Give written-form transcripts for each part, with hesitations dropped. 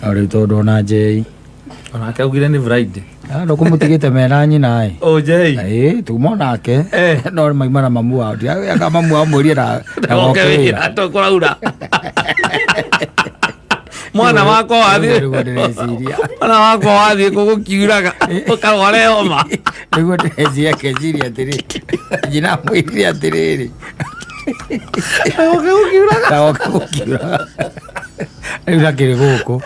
ari to dona Jay ona ka ugire ni Friday ndo kumutigite mena nyina o Jay tumo nake no maimana mamu wao ya kama mamu wao murie na okay to kuraura mwana wako wathie mwana wako wathie kugukiuraga ukagore homa niguo ndeciria keciria atiri nyina mwiri atiriri ukiuraga ila kiri guku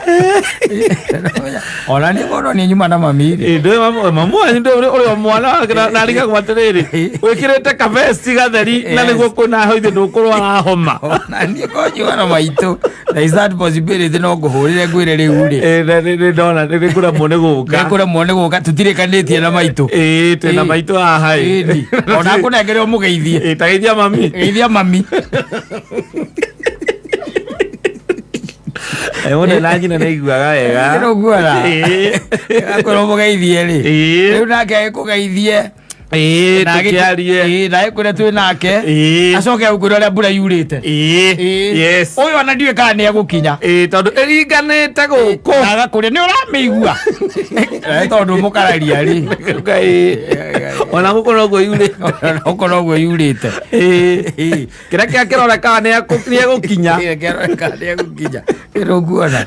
ona ni kono ni nyuma na mamiri ndo mamu anyu ndo uri mwana na riga kwatiriri wikirite kavesti gatheri na niguo kuna hoithe ndukurwara homa ona ni konyu na maito there is that possibility no nguhurire ngwire riu ri ni ndona ni kura mone guka tutirikanitie na maito tena maito aha ona kunengere umugeithie tageithia mami Eone langi na neiguaga wega. Ero guara. Akoro mugeithie ri. Riu nake kugeithie. Tukiarie. Na ekure tu nake. Acoke ukure ria mbura yurite. Yes. Uyu ana ndiwe kana ni agukinya. Tondu eringanite guku. Naga kuri ni urameigua. Tondu mukararia ri. Ona guko no go yurite. Guko no go yurite. Kira kia kirora kana ni agukinya. Kirora kana ni agukinya. Ero guara.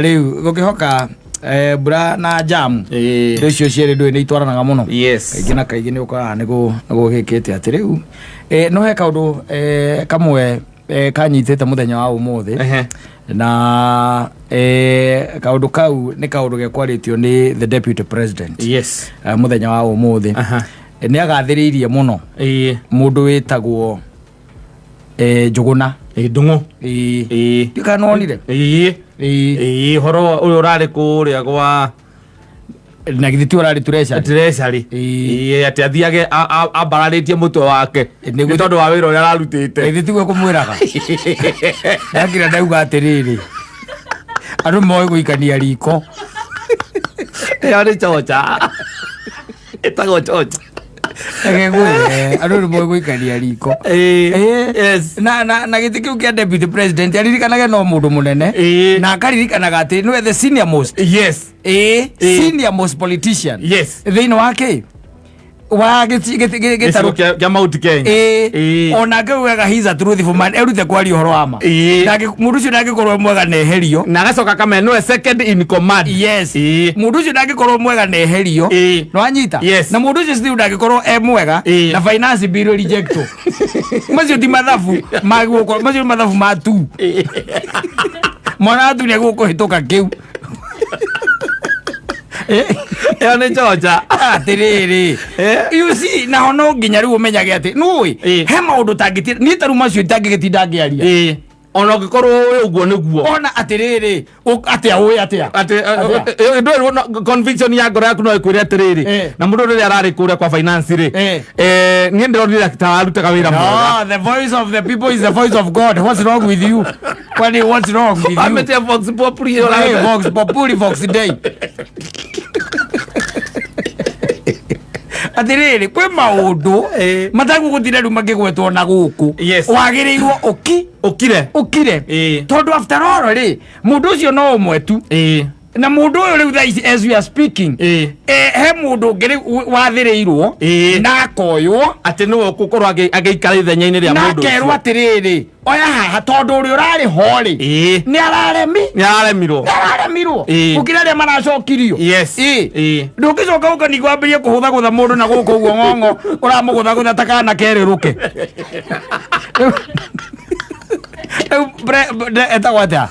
Riu gukihoka bra na jam cio ciere ndwe ni itwaranaga muno kaingĩ kaingĩ ni ukaga niguo gikite ati riu no he kaundu kamwe kanyitite muthenya wa umuthi na kaundu kau ni kaundu gekwaritio ni the deputy president muthenya wa umuthi ni agathiriirie muno mundu witagwo Njuguna Ndungu ndikanonire horo uyu urari kuria gwa na githiti urari treasury ati athiage ambararitie mutwe wake ni tondu wa wira uria ararutite githiti gwe kumwiraga yakira ndauga atiriri andu moe guikania riko ari chocha etago chocha andu moe guikania riko na githiti kiu kia deputy president aririkanaga no mundu munene na akaririkanaga ati no the senior most senior most politician thiini wake wa gitaru kia Mount Kenya ona ngaugaga he's a truthful man erute kwari uhoro wama na mundu ucio ndangikorwo mwega na eherio na agacoka kame no second in command mundu ucio ndangikorwo mwega na eherio no anyita na mundu ucio still ndangikorwo mwega na finance bill reject macio ti mathabu maguko macio mathabu ma tu mwana tu ni gukuhituka kiu ni chocha atiriri you see na hono nginya riu umenyage ati nui he maundu tangiti ni taru macio tangigitinda ngiaria ona ngikorwo uguo niguo ona atiriri atia uy atia ndo conviction ya ngoro yaku no ikwire atiriri na mundu uri arari kuria kwa finance ri ni ndironire akitarutaga wira mwega the voice of the people is the voice of God. What's wrong with you? What's wrong with you? Amete Vox Populi Vox Populi Vox Day atiriri kwe maundu matagu gutira ru magigwetwo na guku wagirirwo ukire tondu after all ri mundu ucio no umwe tu na mundu uyu riu as we are speaking he mundu ngiri wathirirwo na koywo ati no gukorwo agiikara ithenya-ini ria mundu nakerwo atiriri oya haha tondu uri urari hori ni araremirwo ukira ria maracokirio ndugicoka ukanigwambirie kuhutha gutha mundu na guku uguo ng'ong'o uramugutha gutha takana kereruke etagwata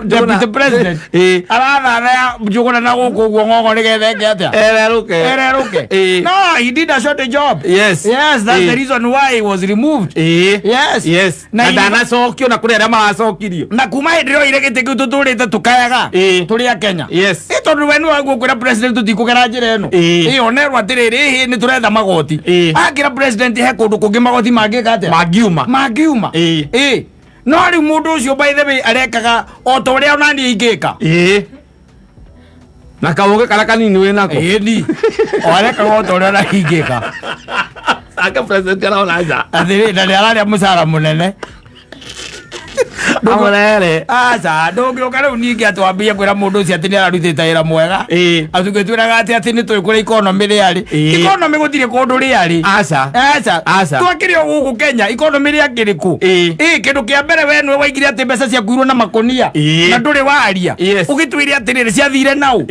deputy president arathana Njuguna na guku uguo ng'ong'o nigethe atia ereruke no he did a short job yes that's the reason why he was removed na ndanacokio na kuri aria maracokirio na kuma hindi ro ire giti kiu tuturite tukayaga turi a Kenya tondu we niwe gukwira president tutikugera njira ino onerwo atiriri ni turetha magoti akira president he kundu kungi magoti mangika atia mangiuma no riu mundu ucio by the way arekaga o to uria onani ingika na kawoge kala kanini we nako ni o arekaga o to uria onani ingika aka president ara onaja athiri na ni araria musara munene amurere aca ndungioka riu ningi atwambia kwira mundu ucio ati ni ararutite wira mwega atugetwiraga ati ni turi kuria economy riari economy gutire kundu riari aca twakire guku Kenya economy ria kiriku kindu kia mbere we nwe waigire ati mbeca cia kuirwo na makonia na nduri waria ugitwire atiriri ciathire nau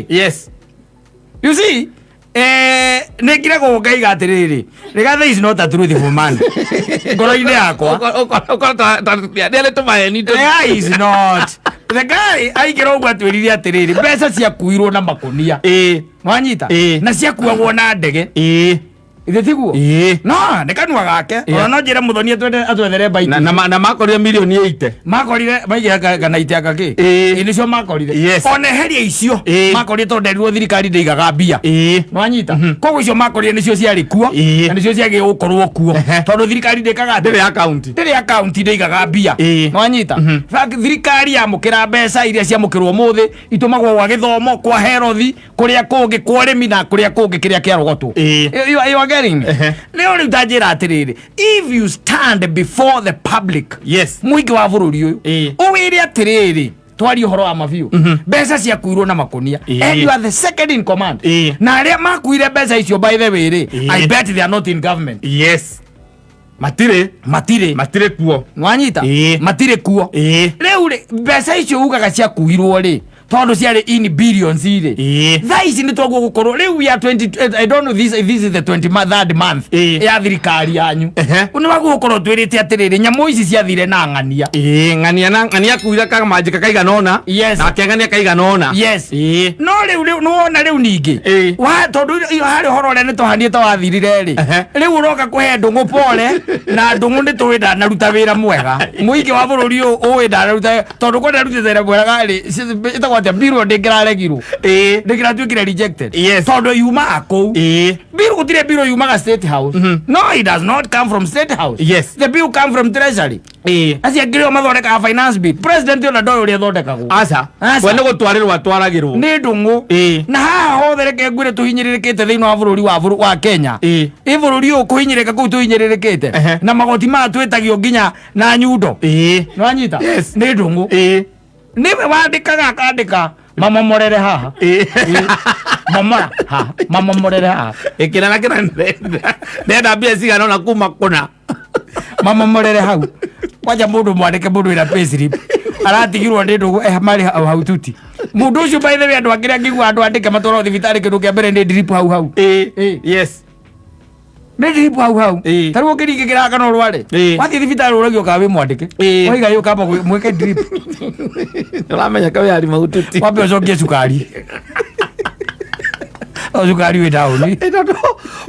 yes you see nekire gukaiga atiriri rigathe is not a truthful man ngoro-ini yakwa is not the guy aikira uguo atwirire atiriri mbeca cia kuirwo na makonia wanyita na cia kuagwo na ndege ithe tiguo no ne kanua gake ona no njire muthoni atwethere baiti na makorire milioni 80 makorire baiga kana itiaka ki nicio makorire ona heria icio makorire to nderirwo thirikari ndeigaga mbia nwanyita koguo icio makorire nicio ciari kuo na nicio ciagi gukorwo kuo tondu thirikari ndekaga ndire account ndeigaga mbia nwanyita thirikari yamukira mbeca iria ciamukirwo muthi itumagwo gwa githomo kwa herothi kuria kungi kwa urimi na kuria kungi kiria kiarogotwo leo utajira atiriri if you stand before the public mwingi wa bururi uyu uwire atiriri twari uhoro wa mabiu mbeca cia kuirwo na makonia and you are the second in command na aria makuire mbeca icio by the way I bet they are not in government matire kuo nwanyita matire kuo leo mbeca icio ugaga cia kuirwo ri tondu ciari in billions ri thaici ni twaguo gukorwo riu we are 20 I don't know this is the 23rd month ya thirikari yanyu ni waguo gukorwo twirite atiriri nyamu ici ciathire na ng'ania kuira kamanjika kaiganona na keng'ania kaiganona no riu nuona riu ningi wa tondu hari horo ria ni tuhandite wathirire ri riu uroka kuhe ndungu pole na ndungu ni twida na ruta wira mwega muingi wa bururi uwida na ruta tondu kwa rutite wira mwega ri what a biro ndingiraregirwo ndingiratwikire rejected tondu yuma akou biro gutire biro yumaga state house no it does not come from state house the bill come from treasury acia ngire mathondeka finance bill president ona ndoyo ria thondekagwo we ni gutwarirwo atwaragirwo ni ndungu na haha hothe reke ngwire tuhinyiririkite thiini wa bururi wa Kenya bururi uyu kuhinyirika kuu tuhinyiririkite na magoti ma twetagio nginya na nyundo nwanyita ni ndungu niwe wandikaga akandika mama morere haha mama morere haha ikira na kira ndenda mbia cigana na kuma kuna mama morere hau kwaja mundu mwandike mundu ina payslip aratigirwo ndi ndugu mari hau tuti mundu ucio by the way andu akira ngigwa andu andike matwaro thibitari kindu kia mbere ndi drip hau drip hau taruo kiringikira kana urware wathi thibitari uragio ka wi mwandike oiga yo kamba mweke drip uramenya kawe ari magututi wapi ucokie cukari cukari wi down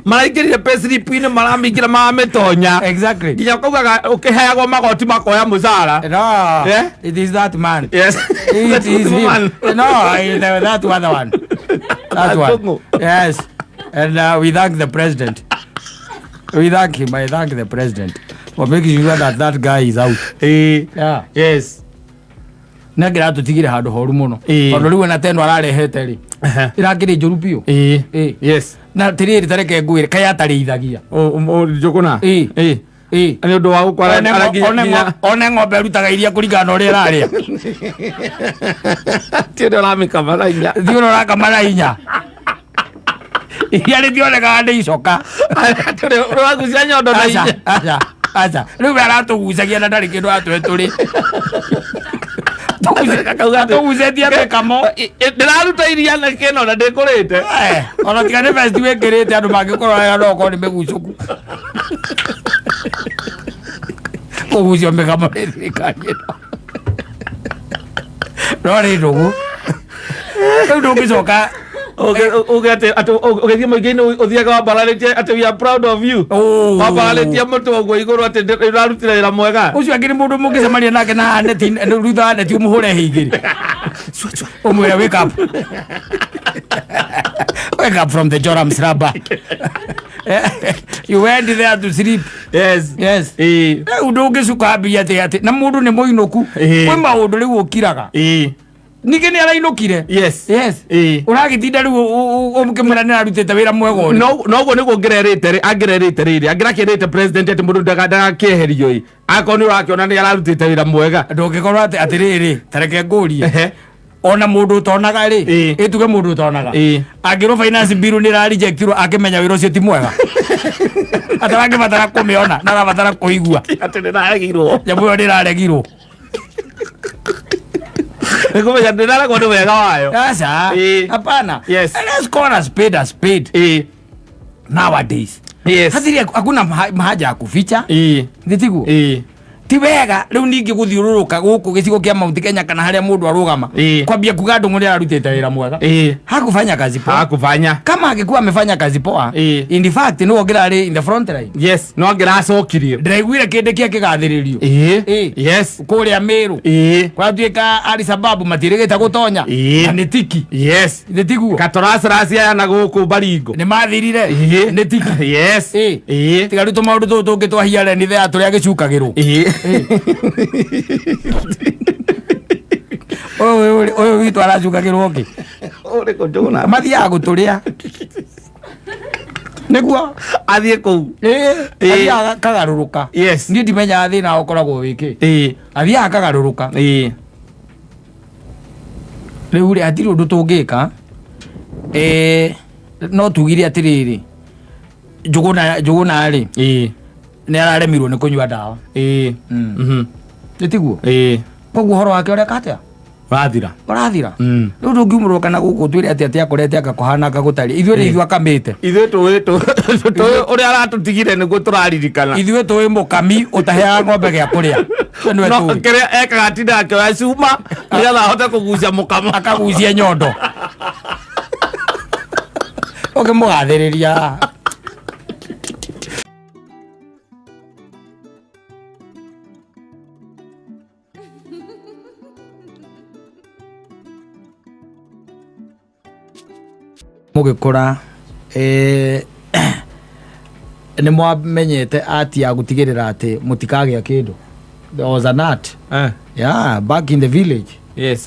maraikirire payslip ine maramikira mametonya nginya kaugaga ukiheagwo magoti makoya mucara it is that man it is him that other one yes and we thank the president. We thank him. I thank the president for making sure that guy is out. Nagira tutigire handu horu muno. Tondu riu na teno ararehete ri. Irakiri njuru piu. Na tiriri tareke ngwire kaya tarithagia. Njuguna. Ani undu wa gukwara araginya one ng'ombe rutaga iria kuringana uria iraria. Tio ramika marainya. Tio rakamara inya. Iria rithioneka ndi icoka wagucia nyondo na inya acha riu aratugucagia na ndari kindu atweturi tugucetie twikamo ndiraruta iria na kino na ndikurite ona tiga ni vesti wikirite andu mangikorwo no ko ni megucuku kugucio mikamo ni thirikari no ri ndugu riu ndungicoka ugethi muingini uthiaga wambararitie ati we are proud of you wambararitie mutongo iguru ati ndirarutira wira mwega ucio angiri mundu mungicemaria nake na neti rutha neti umuhure hingiri umwire wake up from the Joram Sraba you went there to sleep undu ungicuka mbia ati na mundu ni muinuku kwi maundu riu ukiraga nige ni arainukire yes uragitinda riu umukimera ni arutite wira mwega uri no go niguo ngererite riri angirakirite president ati mundu ndagakeherio i akoni urakiona ni ararutite wira mwega ndungikorwo ati riri tareke ngurie ona mundu utonaga ri ituge mundu utonaga angiro finance bill ni ra rejectirwo akimenya wira ucio ti mwega atarange batara kumiona na batara kuigua ati ni raregirwo jamu yo ni raregirwo nikumenya ndinara kwa wega wayo sasa hapana let's call a spade nowadays hatiri hakuna haja ya kuficha nditigu ti wega riu ningi guthiururuka guku gicigo kia Mount Kenya kana haria mundu arugama kwambia kuga ndungu ni arutite wira mwega hakufanya kazi poa kama angekuwa amefanya kazi poa in fact no ongerari in the front line no ngiracokirie ndaiguire kinde kia kigathiririo kuria Meru kwa tuika ali sababu matirigita gutonya na nitiki nditigu katoracaracia ya na guku Baringo ni mathirire nitiki tigaruto maundu tutu ngitwahiare ni thea turia gicukagirwo oyo witu aracukagirwo ki uriko ndona mathiaga guturia niguo athie kou athiaga kagaruruka ni ndimenya thina ukoragwo wiki athiaga kagaruruka riu ri atiri undu tungika no tugire atiriri njuguna ri ni araremirwo ni kunywa dawa nitiguo koguo horo wake uria katia urathira riu ndungiumurwo kana guku twire ati akorete akakohana akagutari ithuĩ ithuĩ akamite ithuĩ tũĩ uria aratutigire niguo turaririkana ithuĩ tũĩ mukami utaheaga ng'ombe gĩa kuria no kĩrĩa ekaga tinda akĩoya cuma nĩgetha ahote kũgucia mũkamo akagucia nyondo ũkĩmũgathĩrĩria mugikora ni mwamenyete ati ya gutigirira ati mutikagĩa kindu there was a nut back in the village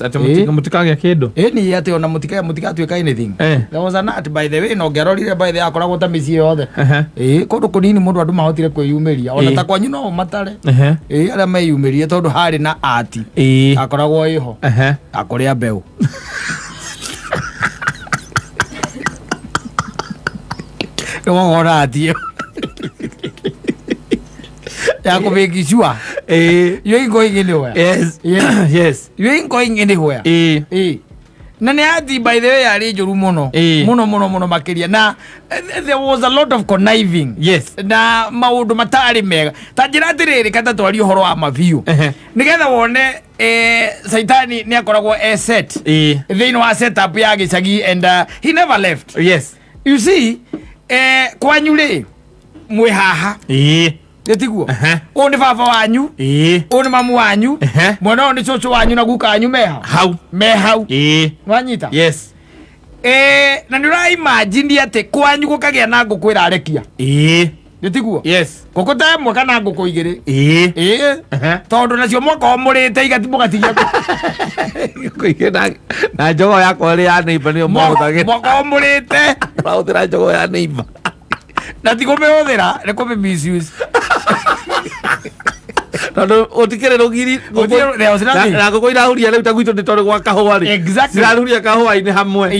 ati mutikagĩa kindu ni ati ona mutikatuika anything there was a nut by the way no ngerorire by the way akoragwo ta mĩciĩ yothe kundu kunini mundu andu mahotire kwĩyumĩria ona ta kwanyu no matare aria meyumĩrie tondu hari na ati akoragwo iho akuria mbeu atie ya ko make sure you ain't going anywhere you ain't going anywhere na ne ati by the way ari njuru muno makiria na there was a lot of conniving na maundu matari mega ta njira atiriri kata twari uhoro wa mabiu nigetha wone Saitani ni akoragwo set thini wa setup ya gicagi and he never left you see kwanyu ri mwi haha ndetiguo oni baba wanyu oni mamu wanyu mwana oni coco wanyu na guka wanyu mehau wanyita na nira imagine ate kwanyu gukagia na nguku irarekia ndetiguo nguku ta mwe kana nguku igiri tondu nacio mwaka omurite igatimugatigia na njogo yakwa ri ya neighbor ni omuthagira mwaka omurite urautira njogo ya neighbor na tigo mehũthĩra nĩ kũmĩ misuse tondu utikire rugiri na ngũkũ irahuria rĩu ta gwitũ nĩ tondũ gwa kahũa rĩ cirahuria kahũa-inĩ hamwe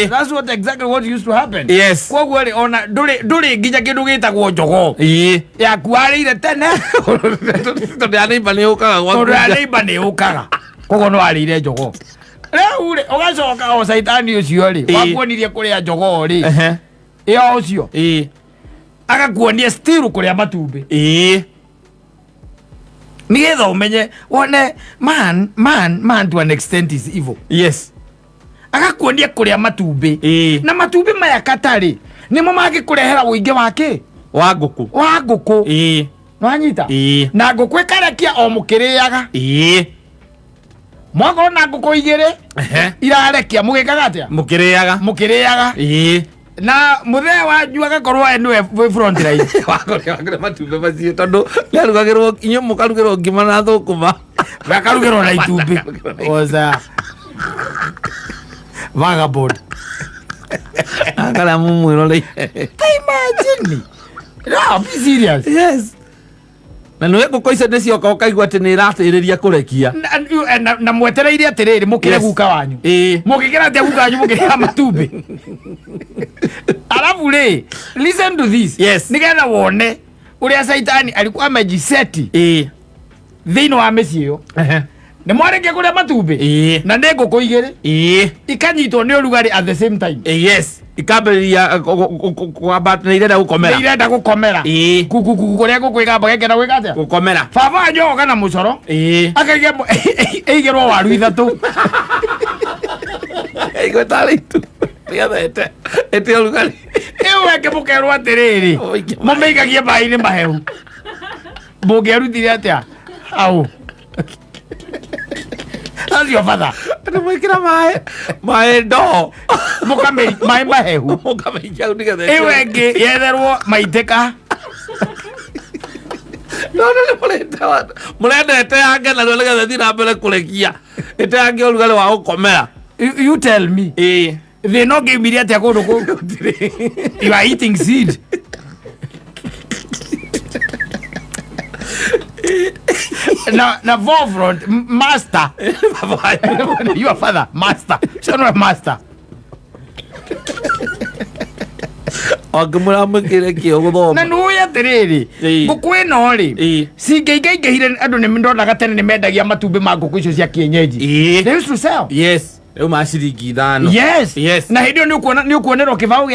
that's what exactly what used to happen koguo rĩ ona ndũrĩ nginya kĩndũ gĩtagwo njogo yaku warĩire tene tondũ ya neighbor nĩ yũkaga koguo nĩ warĩire njogo rĩu rĩ ũgacoka o Saitani ũcio rĩ wakuonirie kũrĩa njogo rĩ ĩyo ũcio agakuonia still kũrĩa matumbĩ nigetha umenye wone man to an extent is evil agakuonia kũrĩa matumbĩ na matumbĩ maya katari nimo mangĩkũrehera ũingĩ wake wa ngũkũ wanyita na ngũkũ ĩkarekia o mũkĩrĩaga mwakorwo na ngũkũ igĩrĩ irarekia mũgĩkaga atĩa mũkĩrĩaga na muthee wanyu agakorwo niwe front line wakorwo matumbĩ macio tondu nĩ arugagĩrwo inyuĩ mũkarugĩrwo ngima na thũkũma bakarugĩrwo na itumbĩ oza Vagabond. Akala mumwirore. Imagine. No, be serious. Yes. Na nwe ngũkũ icio nĩ cioka ũkaigua atĩ nĩ ĩratĩrĩria kũrekia na mwetereire atĩrĩrĩ mũkĩre guka wanyu mũkĩkĩra atĩa guka wanyu mũkĩrĩa matumbĩ alafu rĩ listen to this nĩgetha wone ũrĩa Saitani alikuwa amejiseti thĩinĩ wa mĩciĩ ĩyo nĩ mwarĩkia kũrĩa matumbĩ na nĩ ngũkũ igĩrĩ ikanyitwo nĩ ũrugarĩ at the same time ikambĩrĩria kwamba nĩ irenda gũkomera kuku kũrĩa ngũkũ igamba gĩkĩra gwĩka atĩa gũkomera baba wanyu oka na mũcoro ĩigĩrwo waru ithatũ ĩgũtarĩ itu rĩathete ĩtĩ ũrugarĩ ĩyo weke mũkerwo atĩrĩrĩ mũmĩikagie maĩ-inĩ mahehu mũngĩarutire atĩa au How's your father? Mwikira maĩ ndo maĩ mahehu mũkamĩikia nĩgetha ĩyo ĩngĩ yetherwo maitĩka mũrendete yange na rĩo nĩgetha thiĩ na mbere kũrekia ĩte yange ũrugarĩ wa gũkomera. You tell me thĩna ũngĩumire atĩa kũndũ kũu? You are eating seed. na forefront master your father master shano master Akimura mukire kio guthoma na nuya tereri gukwino ri singeingehire andu ni ndona gatene ni mendagia matumbi ma nguku icio cia kienyeji they used to sell rĩu maciringi 5 na hĩndĩ ĩyo nĩ ũkuonerwo kĩbaũ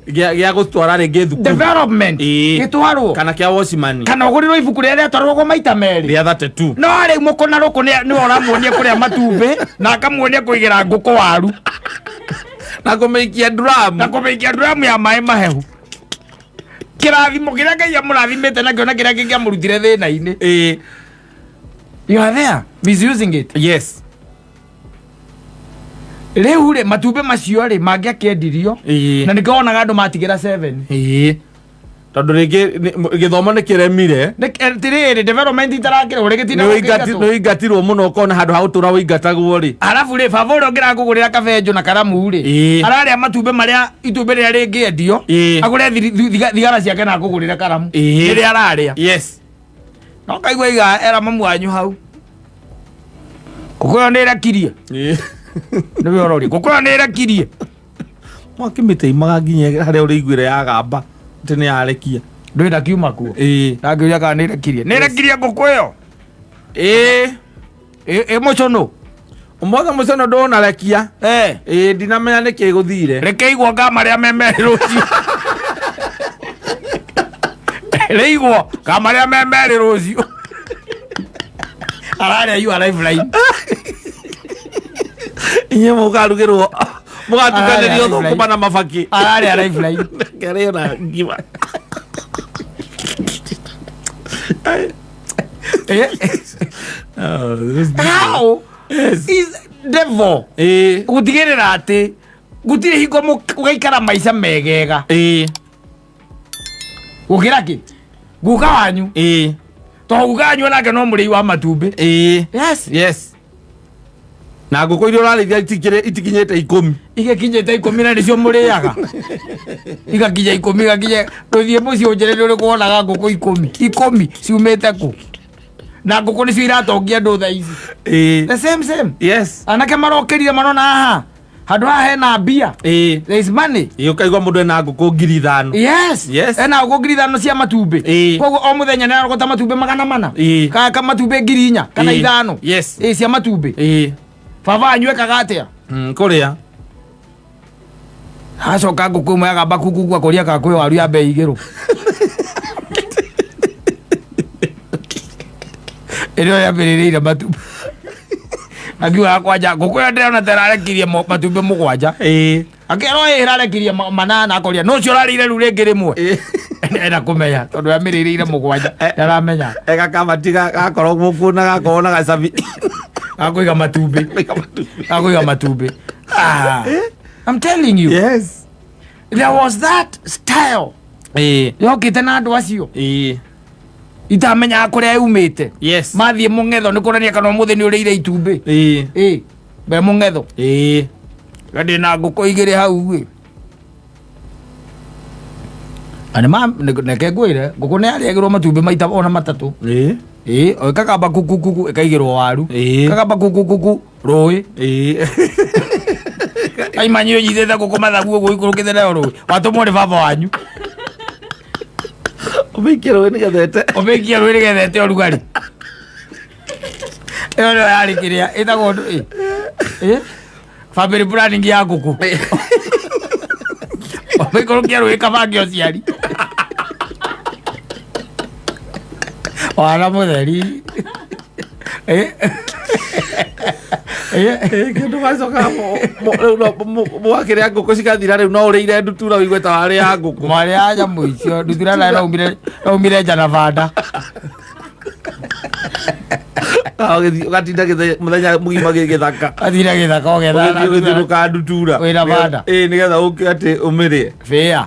gĩa gũtwara rĩngĩ thukuru development gĩtwarwo kana kĩa Washman kana ũgũrĩrwo ibuku rĩrĩa rĩatwaragwo maita merĩ rĩa 32 no rĩu mũkũna rũkũ nĩ ũramuonia kũrĩa matumbĩ na akamuonia kũigĩra ngũkũ waru na kũmĩikia drum ya maĩ mahehu kĩrathimo kĩrĩa Ngai amũrathimĩte nakĩo na kĩrĩa kĩngĩamũrutire thĩna-inĩ you are there misusing it rĩu rĩ matumbĩ macio rĩ mangĩakĩendirio na nĩkĩwonaga andũ matigĩra 7 tondũ rĩngĩ gĩthomo nĩ kĩremire tĩrĩrĩ development itarakĩrwo nĩ ingatirwo mũno ũkona handũ ha gũtũra wĩingatagwo rĩ arabu rĩ baba ũrĩa ũngĩraga kũgũrĩra kabenjo na karamu rĩ ararĩa matumbĩ marĩa itumbĩ rĩrĩa rĩngĩendio agũre thigara ciake na kũgũrĩra karamu rĩrĩa ararĩa no kaigua iga era mamu wanyu hau ngũkũ ĩyo nĩ ĩrekirie nĩ wĩrori ngũkũ ĩyo nĩ ĩrekirie mwakĩmĩteimaga nginya harĩa ũrĩiguĩre yagamba atĩ nĩ yarekia ndũĩ ndakiuma kuo ndangĩũria kana nĩ ĩrekirie ngũkũ ĩyo mũcono ũmothe mũcono ndũnarekia ndinamenya nĩkĩ gũthire rĩkĩigwo ngama rĩa memerĩ rũciũ rĩigwo ngama rĩa memerĩ rũciũ ararĩa you are lifeline inye mũkarugĩrwo mũgatukanĩrio thũkũma na mabaki ararĩa lifeline kĩarĩo na ngima how is devil gũtigĩrĩra atĩ gũtirĩ hingo ũgaikara maica megega gũkĩra kĩ guka wanyu tondũ guka wanyu onake no mũrĩi wa matumbĩ na ngũkũ iria ũrarĩithia itikinyĩte 10 igĩkinyĩte 10 na nĩcio mũrĩaga igakinya 10 igakinya rũthiĩ mũciĩ ũnjereire ũrĩkũ wonaga ngũkũ 10 ciumĩte kũ na ngũkũ nĩcio iratongia andũ thaa ici the same anake marokĩrire marona haha handũ haha hena mbia there is money ũkaigua mũndũ ena ngũkũ 5,000 ena ngũkũ 5,000 cia matumbĩ koguo o mũthenya nĩ arogota matumbĩ 400 kana matumbĩ 4,000 kana 5 cia matumbĩ baba anywekaga atĩa kũrĩa acoka ngũkũ ĩmwe agamba kuku akũria kakwĩ waru ya mbei igĩrũ ĩrĩa yambĩrĩrĩire matumbĩ akiuga kwanja ngũkũ ĩyo ndĩrona ta ĩrarekirie matumbĩ 7 akerwo ĩrarekirie 8 akoria no cio ũrarĩire rĩu rĩngĩ rĩmwe enda kũmenya tondũ yamĩrĩrĩire 7 ndaramenya gakamatiga gakorwo gũkũ na gakorwo na gacabi akũiga matumbĩ I'm telling you there was that style yokĩte na andũ acio itamenyaga kũrĩa yumĩte mathiĩ mũng'etho nĩ kũrania kana ũmũthĩ nĩ ũrĩire itumbĩ be mungetho gadi na nguko igire hau ane neke ngwire nguko ne ariagirwo matumbi maita ona matatu o kakamba kuku ikaigirwo waru kakamba kuku roi ai manyo nyithete nguko mathagu uguo ikurukite nayo roi watumwo ni baba wanyu obikia roi ni gethete orugari ĩyo nĩyo yarĩ kĩrĩa ĩtagwo family planning ya ngũkũ ũmĩikũrũkia rũĩ kabange ũciari wana mũtheri kĩndũ gacoka mwakĩrĩa ngũkũ cigathira rĩu no ũrĩire ndutura ũigue ta warĩ ya ngũkũ mwarĩ ya nyamũ icio ndutura nayo naumire nja na banda ugatinda muthenya mugima githaka athira githaka ũgĩthiũrũka ndutura wĩna banda nĩgetha ũke atĩ ũmĩrĩe bĩa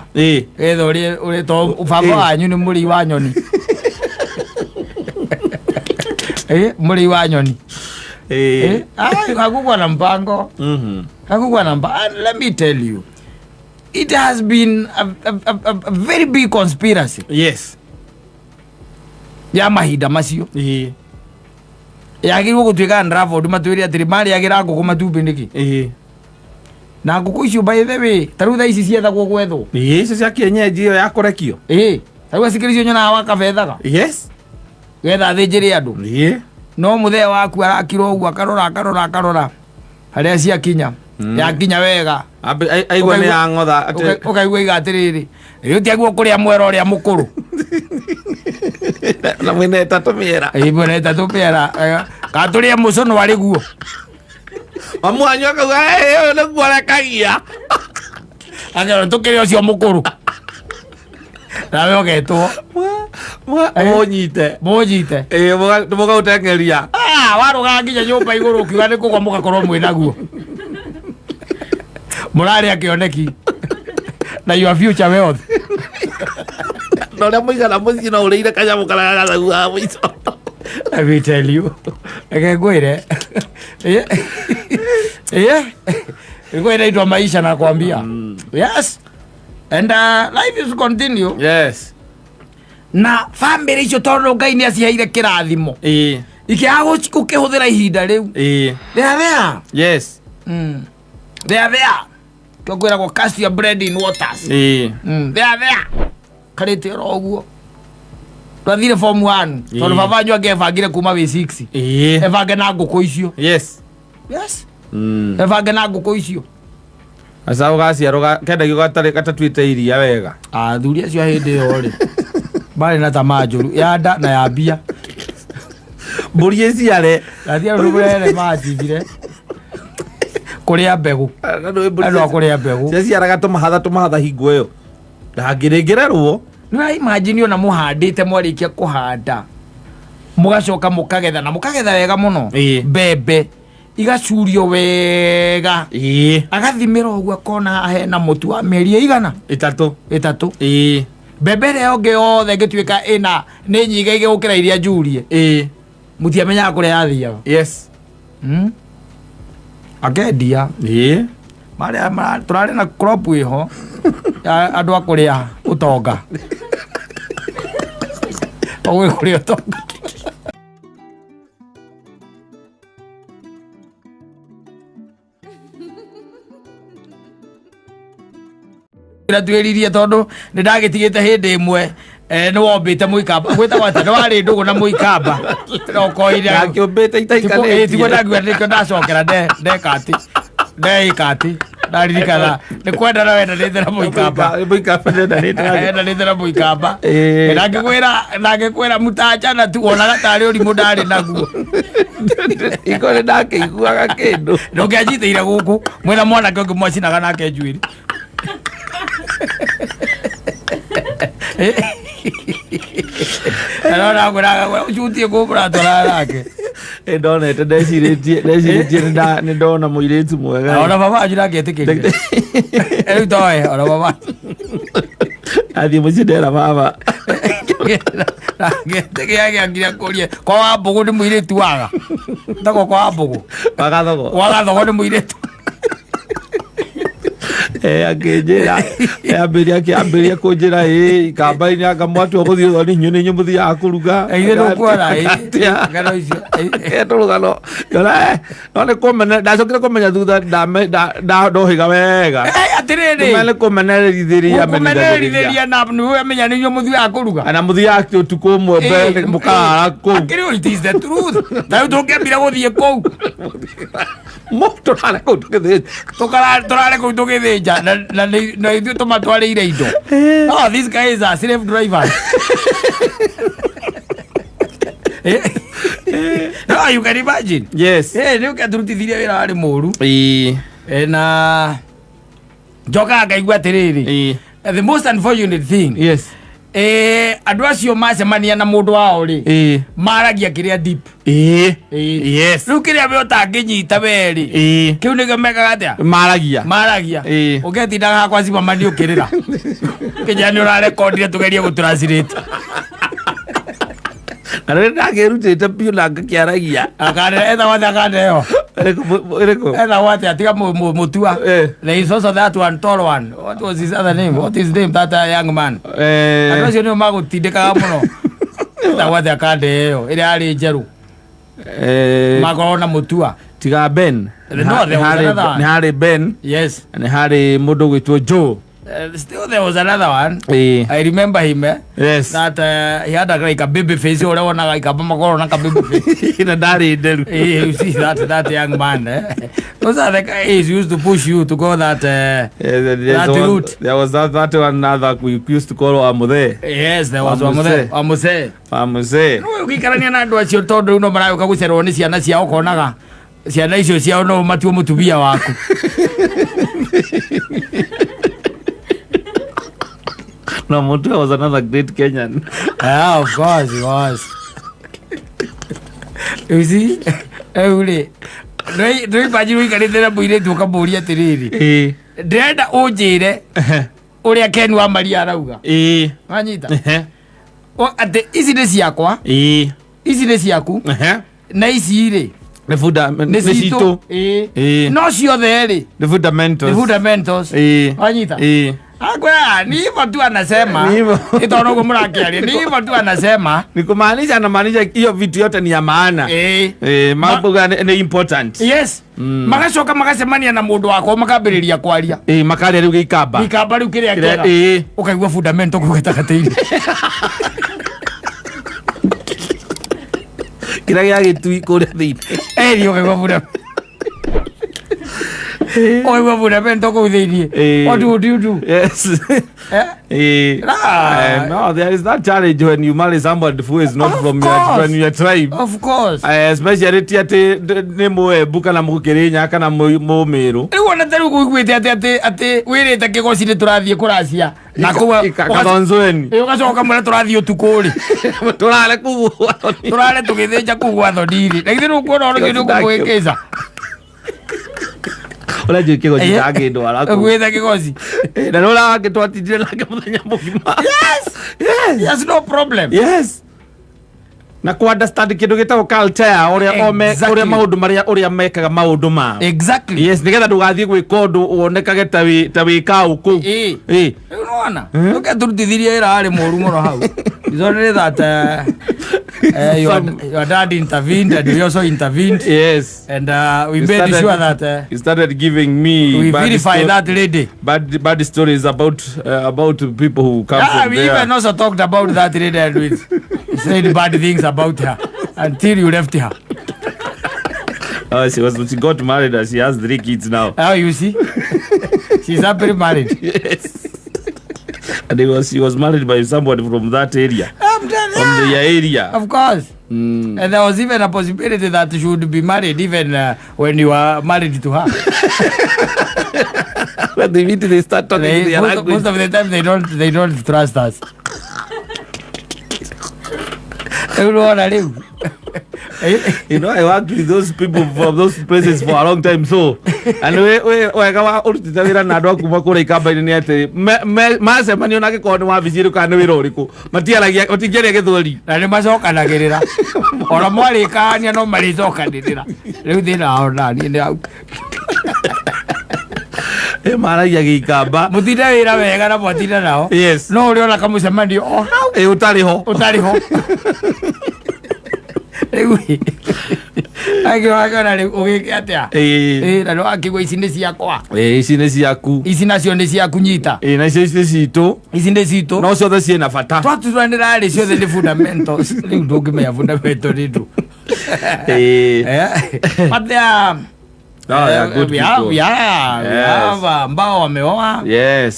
getha ũrĩ to baba wanyu nĩ mũrĩi wa nyoni mũrĩi wa nyoni kakugwa na mpango kakugwa na mpango. Let me tell you, it has been a very big conspiracy. Yes. Ya mahinda macio yagirwo gutwika Ndravod matwiri atiri mari yagira ngũkũ matumbĩ nĩkĩ na ngũkũ icio by the way taru tha ici ciethagwo gwethwo icio cia kienyeji iyo ya kũrekio taru cikĩricio nyonaga wakabethaga yes getha thĩnjĩre andũ no mũthee waku arakirwo ũguo akarora harĩa ciakinya yakinya wega aigua nĩ ya ng'otha ũkaigua iga atĩrĩrĩ rĩu tiaguo kũrĩa mwera ũrĩa mũkũrũ na mwene ĩtatũ mwene ĩtatũ mĩera katũrĩa mũcono arĩ guo mamwanyu akauga ũyũ nĩguo arekagia akerwo tũkĩrĩ ũcio mũkũrũ nawe ũgetwo mũnyite mũgaũteng'eria warũgaga nginya nyũmba igũrũ ũkiuga nĩ kũgwa mũgakorwo mwĩnaguo mũrarĩa kĩoneki na your future wealth na ũrĩa mũigana mũciĩ no ũrĩire kanyamũ karĩa gathaguaga mũico. I will tell you eke ngwĩre ngwĩre itwa maisha nakwambia. Yes, and life is continue. Yes, na family icio tondũ Ngai nĩ aciheire kĩrathimo ikĩaga gũkĩhũthĩra ihinda rĩu they are there. Yes, they are there. Kĩongwĩragwo cast your bread in waters. They are there. Karĩte oro ũguo twathire form 1 tondũ baba wanyu angĩbangire kuma wĩ 6 ebange na ngũkũ icio. Yes, ebange na ngũkũ icio asa ũgaciarwo kendagio gatatuĩte iria wega. Athuri acio hĩndĩ ĩyo rĩ marĩ na tamaa njũru ya nda na ya mbia. Mbũri ĩciare gathia rũrũgũrere macithire kũrĩa mbegũ andũ a kũrĩa mbegũ ciaciaraga tũmahatha hingo ĩyo ndangĩrĩngĩrerwo. Nĩ imagine ona mũhandĩte mwarĩkia kũhanda mũgacoka mũkagetha na mũkagetha wega mũno mbembe igacurio wega agathimĩra ũguo akona hena mũtu wa mĩeri ĩigana ĩtatũ mbembe ĩrĩa yongĩ yothe ĩngĩtuĩka ĩna nĩ nyingĩ gũkĩra iria njurie mũtiamenyaga kũrĩa yathiaga. Yes, akendia marĩa tũrarĩ na crop ĩho andũ a kũrĩa ũtonga ũgwĩ kũrĩa ũtonga. Twĩririe tondũ nĩ ndagĩtigĩte hĩndĩ ĩmwe nĩ wombĩte mũikamba gwĩtagwo atĩ nĩ warĩ ndũgũ na mũikamba nakĩũmbĩte itaikanĩtiguo ndaguo ndacokera ndeĩka atĩ ndaririkana nĩ kwendana wendanĩte na mũikamba endanĩte na mũikamba nangĩkwĩra mũtanjana tu wonaga tarĩ ũrimũ ndarĩ naguo iko nĩ ndakĩiguaga kĩndũ ndũngĩanjitĩire gũkũ mwĩna mwanake ũngĩ mwacinaga nake njuĩrĩ Nona ngũraga ũcutie kũmbũra tũraga nake ndonete ndecirĩtie nĩ ndona mũirĩtu mwega ona baba wanyu ndangĩetĩkĩrire rĩu toe ona baba Athi mucidera baba. Gete yake angiria kuria. Kwa Wambugu ni muiritu waga. Ndako kwa Wambugu. Wagathogo ni muiritu. Akenjira ambiria kunjira kamba-ini akamwatu guthio ni nyune nyumuthi ya kuruga ino kwara ngano icio etulugano kana none komena ndacokire kumenya thutha ndohiga wega atiriri mane kumenerithiria na niwe amenya ni nyumuthi ya kuruga ana muthi yake utuku umwe mbele mukara ku akiri it is the truth na tukembira guthie kou moto ala ku tukithia turare ku tukithia na ithuĩ tũmatwarĩire indo. Oh, these guys are slave drivers. No, you can imagine. Yes. Nĩ ũkĩaturutithirie wĩra warĩ mũru. Na njoka ngaigua atĩrĩrĩ. The most unfortunate thing. Yes. Andũ acio macemania na mũndũ wao rĩ maragia kĩrĩa deep. Yes. Rĩu kĩrĩa we ũtangĩnyita we rĩ kĩu nĩkĩo mekaga atĩa maragia ũgetindaga hakwa cimama nĩ ũkĩrĩra kĩnya nĩ ũrarekondire tũgerie gũtranslate na rĩrĩa ndakĩrutĩte biũ na ngakĩaragia etha wathe akandeo etha wathe atiga mũtua there is also that one tall one. What was his other name? What is his name, that young man? Andũ acio nĩo magũtindĩkaga mũno etha wathe akandeo ĩrĩa arĩ njerũ makorwo na mũtua tiga Ben nĩ harĩ Ben. Yes. Nĩ harĩ mũndũ gwĩtwo Joe. Still there was another one. I remember him. Yes. That he had like a baby face. Ore wona like a makoro na baby face. In a daddy deru. You see that young man. Those are the guys used to push you to go that route. There was that one that we used to call Amuse. Yes, there was Amuse. No, ukikarania na andu acio tondu no marauka gucerwo ni ciana cia ukonaga ciana icio ciao no matuo mutubia waku. No, Mutua was another great Kenyan. Yeah, of course he was. You see? Eure. Ndoi paji wikarite na muiretu ukamuria atiriri. Ndenda unjire uria Ken wa Maria arauga. Wanyita. Ate ici nĩ ciakwa. Ici nĩ ciaku. Na ici rĩ nĩ citũ. No ciothe rĩ nĩ fundamentals. Wanyita. Akwea ni hivyo tu anasema. Itaona uko mrakiaria. Ni hivyo tu anasema. Ni kumaanisha anamaanisha hiyo vitu yote ni ya maana. Mambo ni important. Yes. Magacoka magasemania na mundu wako makambĩrĩria kwaria. Makaria riu gĩikamba. Gĩikamba riu kĩrĩa kĩega. Ukaigua fundamento kũu gatagatĩ-inĩ. Kĩrĩa gĩagĩtui kũrĩa thĩinĩ. Ukaigua fundamento. Oh, you have fundamento kũu thĩinĩ. What would you do? Yes. No, there is that challenge when you marry somebody who is not from your tribe. Of course. Especially ati nĩ Mũembu kana Mũkĩrĩnya kana Mũmĩrũ. Rĩu ona tarĩu gũiguĩte atĩ wĩrĩte kĩgoci nĩ tũrathiĩ kũracia na kũu Kathonzweni. Ũgacoka mwĩra tũrathiĩ ũtukũ rĩ. Tũrare kũu. Tũrare tũgĩthĩnja kũu gwa Thondiri. Na githĩ nĩũkuona ũrĩa ũkũmwĩkĩca. Ola jike go jage ndo arako. Gwetha kigozi. Na rola wake twatindire nake muthenya mugima. Yes, no problem. Yes. Na ku understand kindu gitagwo culture uria maundu maria uria mekaga maundu ma. Exactly. Yes, nigetha ndugathie gwika undu wonekage ta wika uku. Unaona? Tukaturutithirie wira ari moru muno hau. Isn't that your dad intervened and we also intervened. Yes. And we made sure that he started giving me we verify that lady. Bad stories about people who come from we there. We even also talked about that lady and we said bad things about her until you left her. Oh, she got married and she has 3 kids now. Oh, you see? She's happily married. Yes. And she was married by somebody from that area. From the area. Of course. And there was even a possibility that she would be married even when you are married to her. When they meet, they start talking their language. Most of the time, they don't trust us. Unaona leo. You know, I worked with those people from those places for a long time, so and we kawa urutita wira na andu akuma kura ikamba-ini ni ati macemania onake korwo ni wabici kana ni wira uriku matingĩaria gĩthweri na nĩ macokanagĩrĩra ona mwarĩkania no marĩcokanĩrĩra rĩu thĩna wao naniĩ nĩ au maragia gĩikamba mũtinde wĩra wega na mwatinda nao no ũrĩ ona kamũcemanio o hau ũtarĩ ho rĩu agĩwagana rĩu ũgĩke atĩa na no akĩgwa ici nĩ ciakwa ici nĩ ciaku ici nacio nĩ ciaku nyita nacio ici citũ ici nĩ citũ no ciothe ciĩna bata twaturanĩra rĩ ciothe nĩ fundamentals rĩu ndũngĩmenya fundamental nĩ ndũ but they are we have ambao wameoa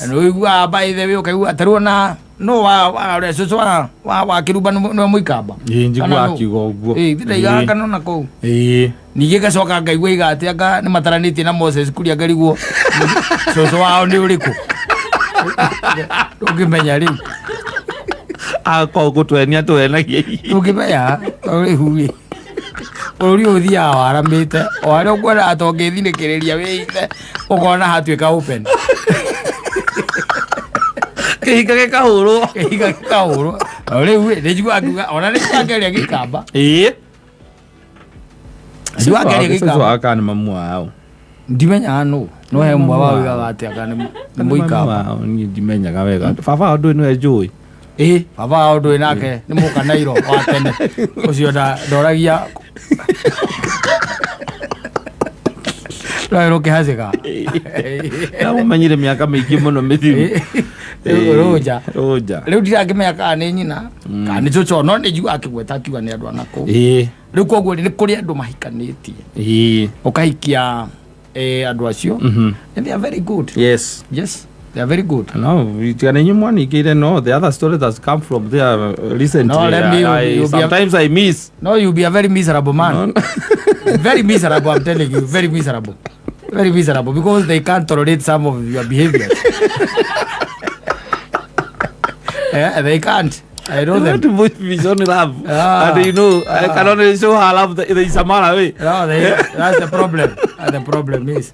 na uigua by the way ukaigua taruona no wa soso wa kiruba no muikamba njigua akiuga uguo ndaiga kana na ko nige gacoka ngaigua igate anga ni mataranĩtie na Moses kuria ngariguo soso wao ni uriku ndũngĩmenya rĩu akwa gũtwenia twenagia ndũngĩmenya urihu uri uthia waramite o ari ukwenda atongĩthinĩkĩrĩria wĩite ũkona hatuĩka open kĩhinga gĩkahũrwo rĩu nĩ njiguaga akiuga ona nĩ ngeria gĩkamba aka nĩ mamu wao ndimenyaga no he mwe wao wigaga atĩa kana nĩ mũikamba niĩ ndimenyaga wega baba wao ndũĩ nĩwe njũĩ baba wao ndũĩ nake nĩ mũkanairo wa tene ũcio ndoragia Rero kĩhacĩka ũmenyire mĩaka mĩingĩ mũno mĩthiru roja rĩu ndirakĩmenya kana nĩ nyina kana nĩ cũcũ no nĩ njiguaga akĩgweta akiuga nĩ andũ anakũu rĩu koguo nĩ kũrĩ andũ mahikanĩtie ũkahikia andũ acio and they are very good. Yes they are very good. No, no, the other story that's come from there recently. No, sometimes I miss. No, you'll be a very miserable man. No. Very miserable, I'm telling you. Very miserable. Very miserable because they can't tolerate some of your behavior. They can't. I know them. To put me on love. And you know, I can only show her love the Samara way. No, that's the problem. And the problem is.